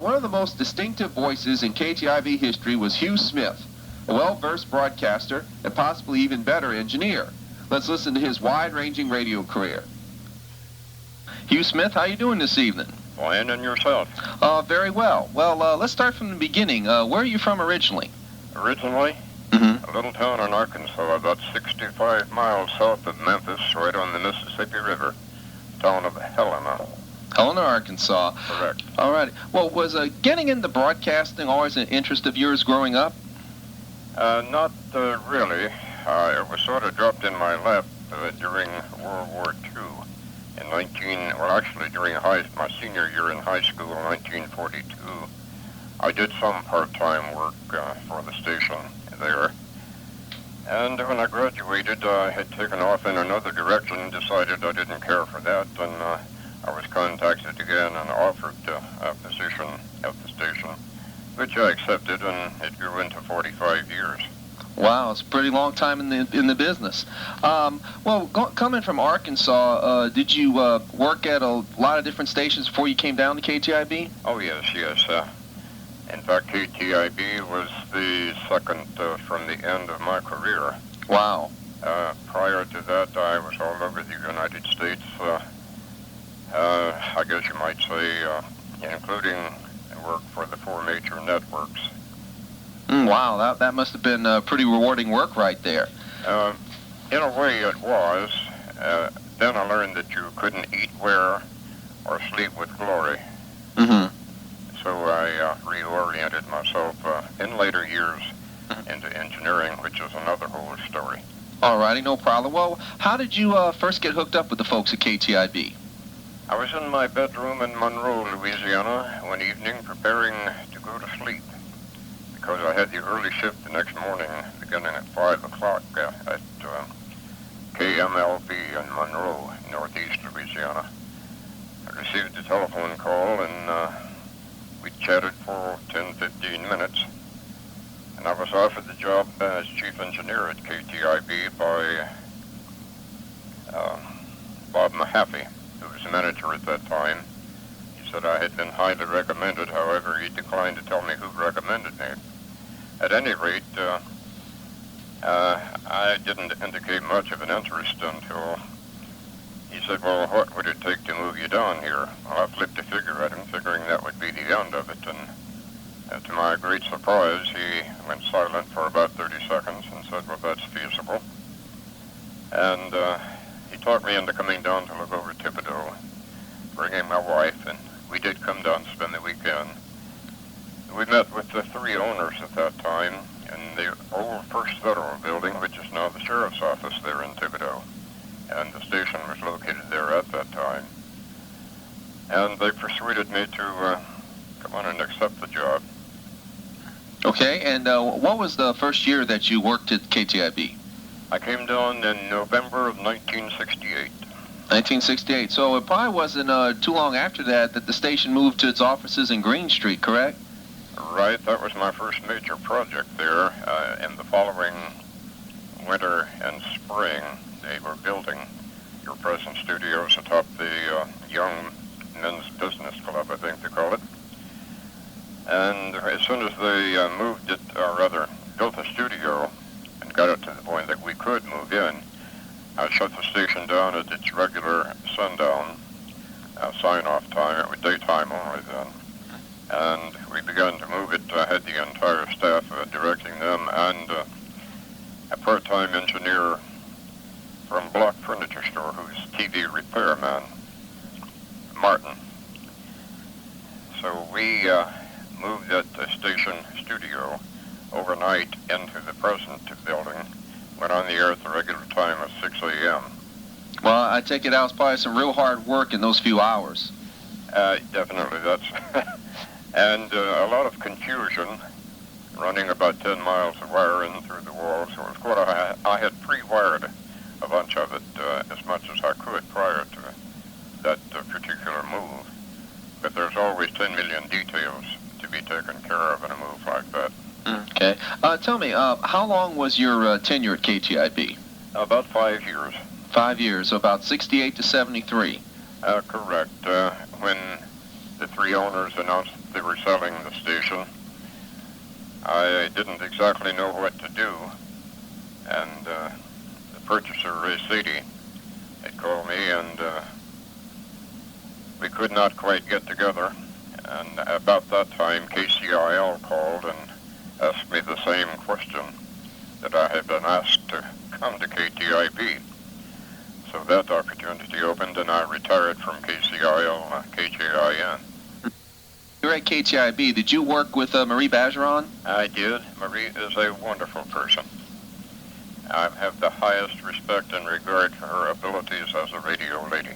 One of the most distinctive voices in KTIB history was Hugh Smith, a well-versed broadcaster and possibly even better engineer. Let's listen to his wide-ranging radio career. Hugh Smith, how you doing this evening? Fine, and yourself? Very well. Well, let's start from the beginning. Where are you from originally? Originally? Mm-hmm. A little town in Arkansas, about 65 miles south of Memphis, right on the Mississippi River. Town of Helena. Helena, Arkansas. Correct. All right. Well, was getting into broadcasting always an interest of yours growing up? Not really. It was sort of dropped in my lap during World War II. During my senior year in high school in 1942. I did some part-time work for the station there. And when I graduated, I had taken off in another direction and decided I didn't care for that, and I was contacted again and offered a position at the station, which I accepted, and it grew into 45 years. Wow, it's a pretty long time in the business. Coming from Arkansas, did you work at a lot of different stations before you came down to KTIB? Oh, yes. In fact, KTIB was the second from the end of my career. Wow. Prior to that, I was all over the United States, I guess you might say, including work for the 4 major networks. Wow, that must have been pretty rewarding work right there. In a way, it was. Then I learned that you couldn't eat, wear, or sleep with glory. Mm-hmm. So I reoriented myself in later years into engineering, which is another whole story. All righty, no problem. Well, how did you first get hooked up with the folks at KTIB? I was in my bedroom in Monroe, Louisiana, one evening preparing to go to sleep, because I had the early shift the next morning, beginning at 5 o'clock at KMLB in Monroe, northeast Louisiana. I received a telephone call, and we chatted for 10-15 minutes, and I was offered the job as chief engineer at KTIB by Bob Mahaffey, who was the manager at that time. He said I had been highly recommended. However, he declined to tell me who recommended me. At any rate, I didn't indicate much of an interest until he said, well, what would it take to move you down here? Well, I flipped a figure at him, figuring that would be the end of it, and to my great surprise, he went silent for about 30 seconds and said, well, that's feasible. And he talked me into coming down to look over Thibodeau, bringing my wife, and we did come down to spend the weekend. We met with the 3 owners at that time in the old First Federal building, which is now the sheriff's office there in Thibodeau. And the station was located there at that time. And they persuaded me to come on and accept the job. Okay, and what was the first year that you worked at KTIB? I came down in November of 1968. 1968. So it probably wasn't too long after that the station moved to its offices in Green Street, correct? Right, that was my first major project there. In the following winter and spring, they were building your present studios atop the Young Men's Business Club, I think they call it. And as soon as they moved it, or rather built the studio and got it to the point that we could move in, I shut the station down at its regular sundown sign-off time. It was daytime only then. And we began to move it. I had the entire staff directing them, and a part-time engineer from Block Furniture Store, who's TV repairman, Martin. So we moved that station studio overnight into the present building, went on the air at the regular time of 6 a.m. Well, I take it out was probably some real hard work in those few hours. Definitely, that's... and a lot of confusion, running about 10 miles of wire in through the walls. So it was quite I had pre-wired a bunch of it as much as I could prior to that particular move. But there's always 10 million details to be taken care of in a move like that. Okay. Tell me, how long was your tenure at KTIB? About 5 years. 5 years, so about 68 to 73. Correct. When the 3 owners announced they were selling the station. I didn't exactly know what to do, and the purchaser, Ray Sadie, had called me, and we could not quite get together. And about that time, KCIL called and asked me the same question that I had been asked to come to KTIB. So that opportunity opened, and I retired from KCIL, KJIN. You're at KTIB. Did you work with Marie Bergeron? I did. Marie is a wonderful person. I have the highest respect and regard for her abilities as a radio lady.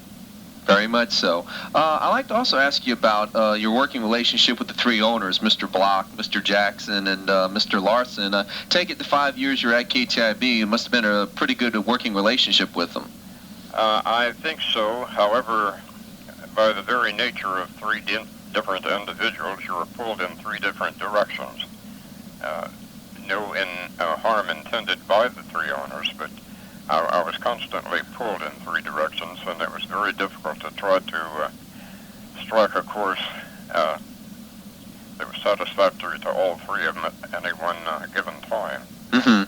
Very much so. I'd like to also ask you about your working relationship with the three owners, Mr. Block, Mr. Jackson, and Mr. Larson. Take it the 5 years you're at KTIB, it must have been a pretty good working relationship with them. I think so. However, by the very nature of three different individuals, you were pulled in three different directions. No harm intended by the three owners, but I was constantly pulled in three directions, and it was very difficult to try to strike a course that was satisfactory to all three of them at any one given time. Mm-hmm.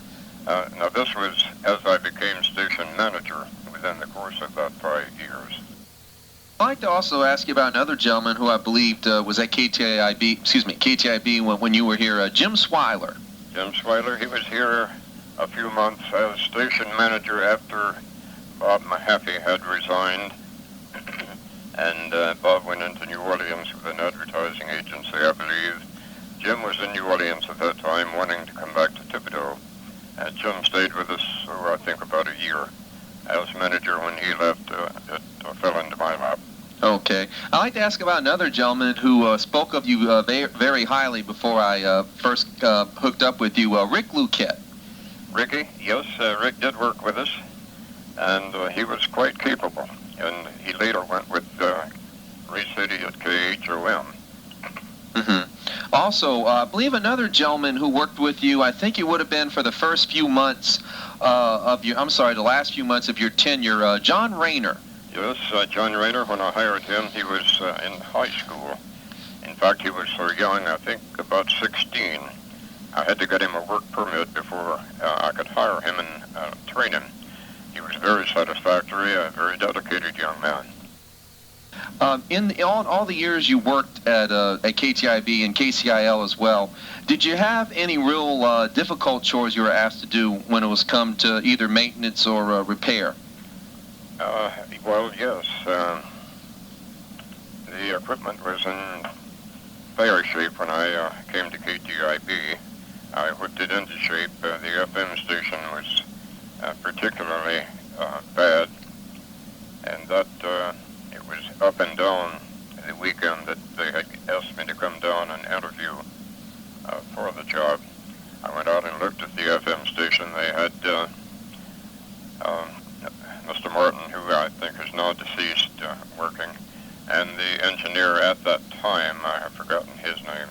Now, this was as I became station manager within the course of that 5 years. I'd like to also ask you about another gentleman who I believed was at KTIB when you were here, Jim Swiler. Jim Swiler, he was here a few months as station manager after Bob Mahaffey had resigned, and Bob went into New Orleans with an advertising agency, I believe. Jim was in New Orleans at that time, wanting to come back to Thibodeau, and Jim stayed with us for, I think, about a year. As manager, when he left, it fell into my lap. Okay. I'd like to ask about another gentleman who spoke of you very highly before I first hooked up with you, Rick Luquette. Ricky, yes, Rick did work with us, and he was quite capable. And he later went with Ray City at KHOM. Mm-hmm. Also, I believe another gentleman who worked with you, I think it would have been for the first few months the last few months of your tenure, John Rayner. Yes, John Rayner, when I hired him, he was in high school. In fact, he was so young, I think about 16. I had to get him a work permit before I could hire him and train him. He was very satisfactory, a very dedicated young man. In all the years you worked at KTIB and KCIL as well, did you have any real difficult chores you were asked to do when it was come to either maintenance or repair? Well, yes. The equipment was in fair shape when I came to KTIB. I whipped it into shape. The FM station was particularly bad, and that it was up and down the weekend that they had asked me to come down and interview for the job. I went out and looked at the FM station. They had Mr. Martin, who I think is now deceased, working, and the engineer at that time, I have forgotten his name.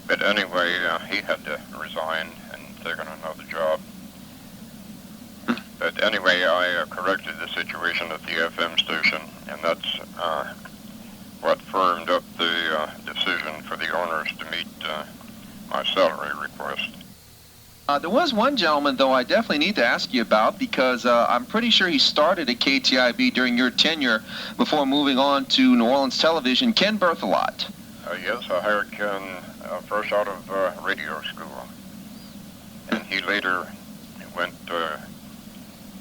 But anyway, he had to resign and taken another job. But anyway, I corrected the situation at the FM station, and that's what firmed up the decision for the owners to meet my salary request. There was one gentleman, though, I definitely need to ask you about, because I'm pretty sure he started at KTIB during your tenure before moving on to New Orleans television, Ken Berthelot. Yes, I hired Ken fresh out of radio school. And he later went to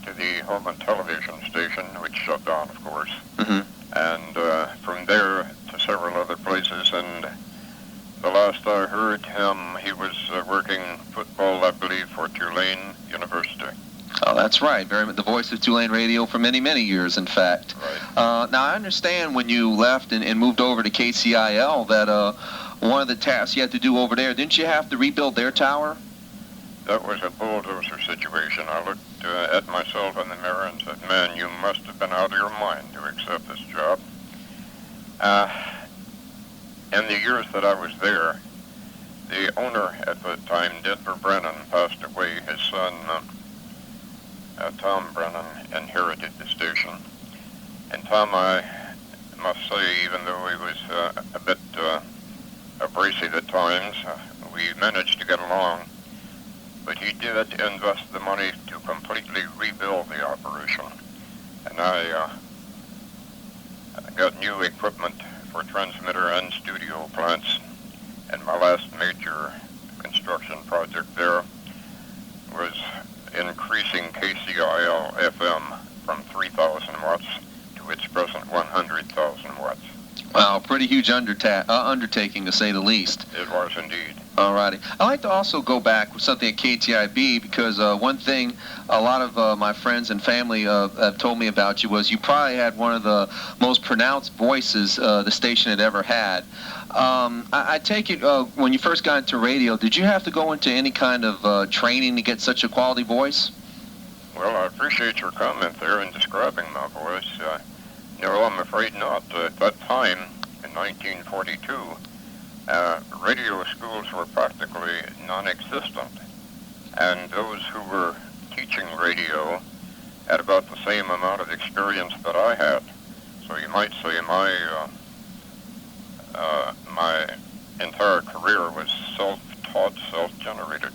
the home and television station, which shut down, of course. Mm-hmm. And from there to several other places. And the last I heard him, he was working football, I believe, for Tulane University. Oh, that's right. The voice of Tulane Radio for many, many years, in fact. Right. Now, I understand when you left and moved over to KCIL that one of the tasks you had to do over there, didn't you have to rebuild their tower? That was a bulldozer situation. I looked at myself in the mirror and said, man, you must have been out of your mind to accept this job. In the years that I was there, the owner at the time, Denver Brennan, passed away. His son, Tom Brennan, inherited the station. And Tom, I must say, even though he was a bit abrasive at times. We managed to get along, but he did invest the money to completely rebuild the operation. And I got new equipment for transmitter and studio plants, and my last major construction project there was increasing KCIL FM from 3,000 watts to its present 100,000 watts. Wow, pretty huge undertaking, to say the least. It was indeed. All righty. I'd like to also go back with something at KTIB, because one thing a lot of my friends and family have told me about you was you probably had one of the most pronounced voices the station had ever had. I take it when you first got into radio, did you have to go into any kind of training to get such a quality voice? Well, I appreciate your comment there in describing my voice. No, I'm afraid not. At that time, in 1942, radio schools were practically non-existent, and those who were teaching radio had about the same amount of experience that I had. So you might say my entire career was self-taught, self-generated.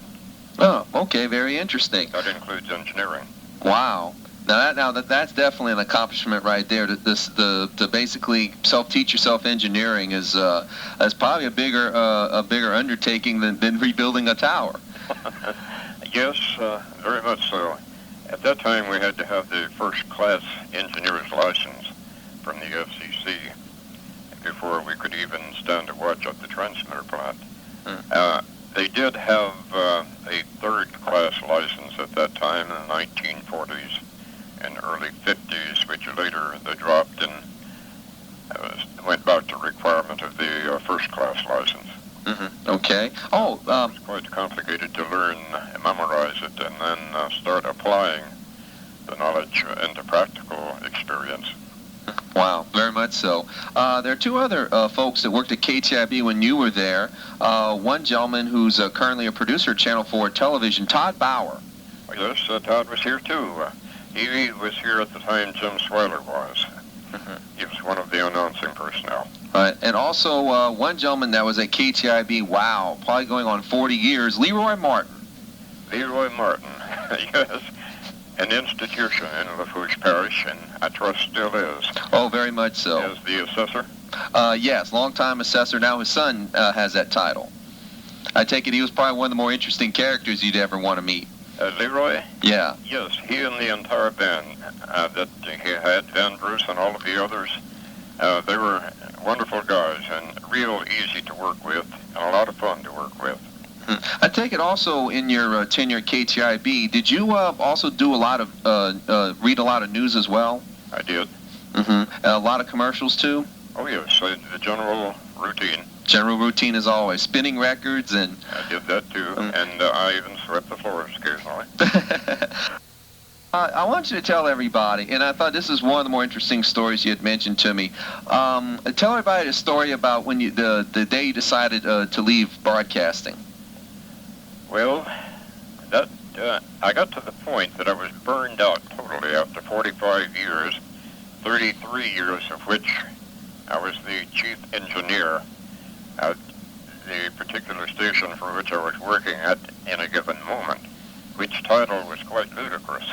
Oh, okay, very interesting. That includes engineering. Wow. Now that's definitely an accomplishment right there. To basically self-teach yourself engineering is probably a bigger undertaking than rebuilding a tower. Yes, very much so. At that time, we had to have the first-class engineer's license from the FCC before we could even stand a watch at the transmitter plant. They did have a third-class license at that time in the 1940s and early 50s, which later they dropped and went back to requirement of the first-class license. Mm-hmm. Okay. Oh, it was quite complicated to learn, memorize it, and then start applying the knowledge into practical experience. Wow, very much so. There are two other folks that worked at KTIB when you were there. One gentleman who's currently a producer at Channel 4 television, Todd Bauer. Oh, yes, Todd was here too. He was here at the time Jim Swiler was. Mm-hmm. He was one of the announcing personnel. And also one gentleman that was at KTIB, wow, probably going on 40 years, Leroy Martin. Leroy Martin, yes. An institution in Lafourche Parish, and I trust still is. Oh, very much so. As the assessor? Yes, longtime assessor. Now his son has that title. I take it he was probably one of the more interesting characters you'd ever want to meet. Leroy? Yeah. Yes, he and the entire band that he had, Van Bruce and all of the others, they were wonderful guys and real easy to work with and a lot of fun to work with. I take it also in your tenure at KTIB, did you also do a lot of, read a lot of news as well? I did. Mm-hmm. A lot of commercials too? Oh yes, the general routine. General routine as always, spinning records and... I did that too, and I even swept the floors occasionally. I want you to tell everybody, and I thought this is one of the more interesting stories you had mentioned to me. Tell everybody a story about when the day you decided to leave broadcasting. Well, I got to the point that I was burned out totally after 45 years, 33 years of which I was the chief engineer at the particular station for which I was working at in a given moment, which title was quite ludicrous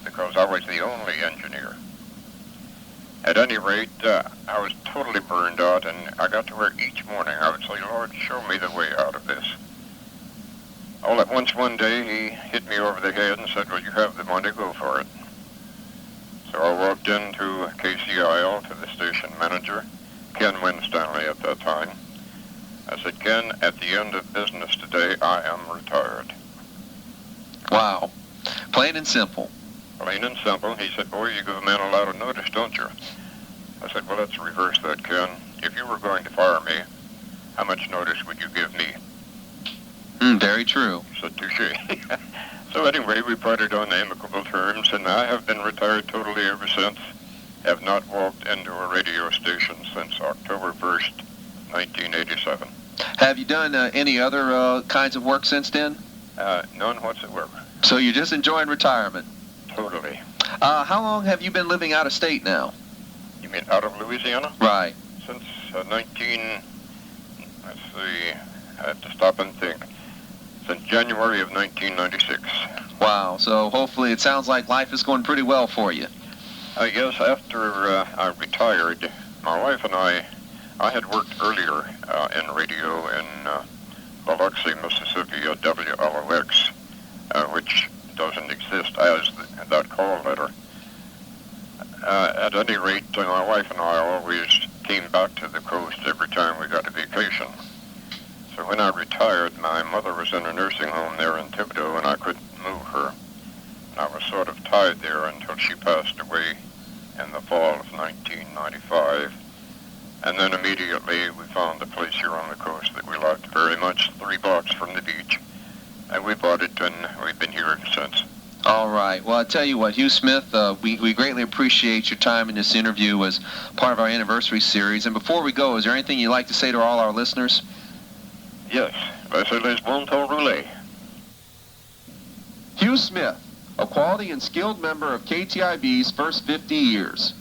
because I was the only engineer. At any rate, I was totally burned out, and I got to where each morning I would say, Lord, show me the way out of this. All at once one day he hit me over the head and said, well, you have the money, go for it. So I walked into KCIL to the station manager, Ken Winstanley at that time. I said, Ken, at the end of business today, I am retired. Wow. Plain and simple. Plain and simple. He said, boy, you give a man a lot of notice, don't you? I said, well, let's reverse that, Ken. If you were going to fire me, how much notice would you give me? Very true. He said, touche. So anyway, we parted on amicable terms, and I have been retired totally ever since. Have not walked into a radio station since October 1st, 1987. Have you done any other kinds of work since then? None whatsoever. So you're just enjoying retirement? Totally. How long have you been living out of state now? You mean out of Louisiana? Right. Since let's see, I had to stop and think. Since January of 1996. Wow, so hopefully it sounds like life is going pretty well for you. Yes, after I retired, my wife and I had worked earlier in radio in Biloxi, Mississippi, at WLOX, which doesn't exist as that call letter. At any rate, my wife and I always came back to the coast every time we got a vacation. So when I retired, my mother was in a nursing home there in Thibodeau, and I couldn't move her. And I was sort of tied there until she passed away in the fall of 1995. And then immediately we found a place here on the coast that we liked very much, 3 blocks from the beach. And we bought it, and we've been here since. All right. Well, I'll tell you what, Hugh Smith, we greatly appreciate your time in this interview as part of our anniversary series. And before we go, is there anything you'd like to say to all our listeners? Yes, les bon temps roulés. Hugh Smith, a quality and skilled member of KTIB's first 50 years.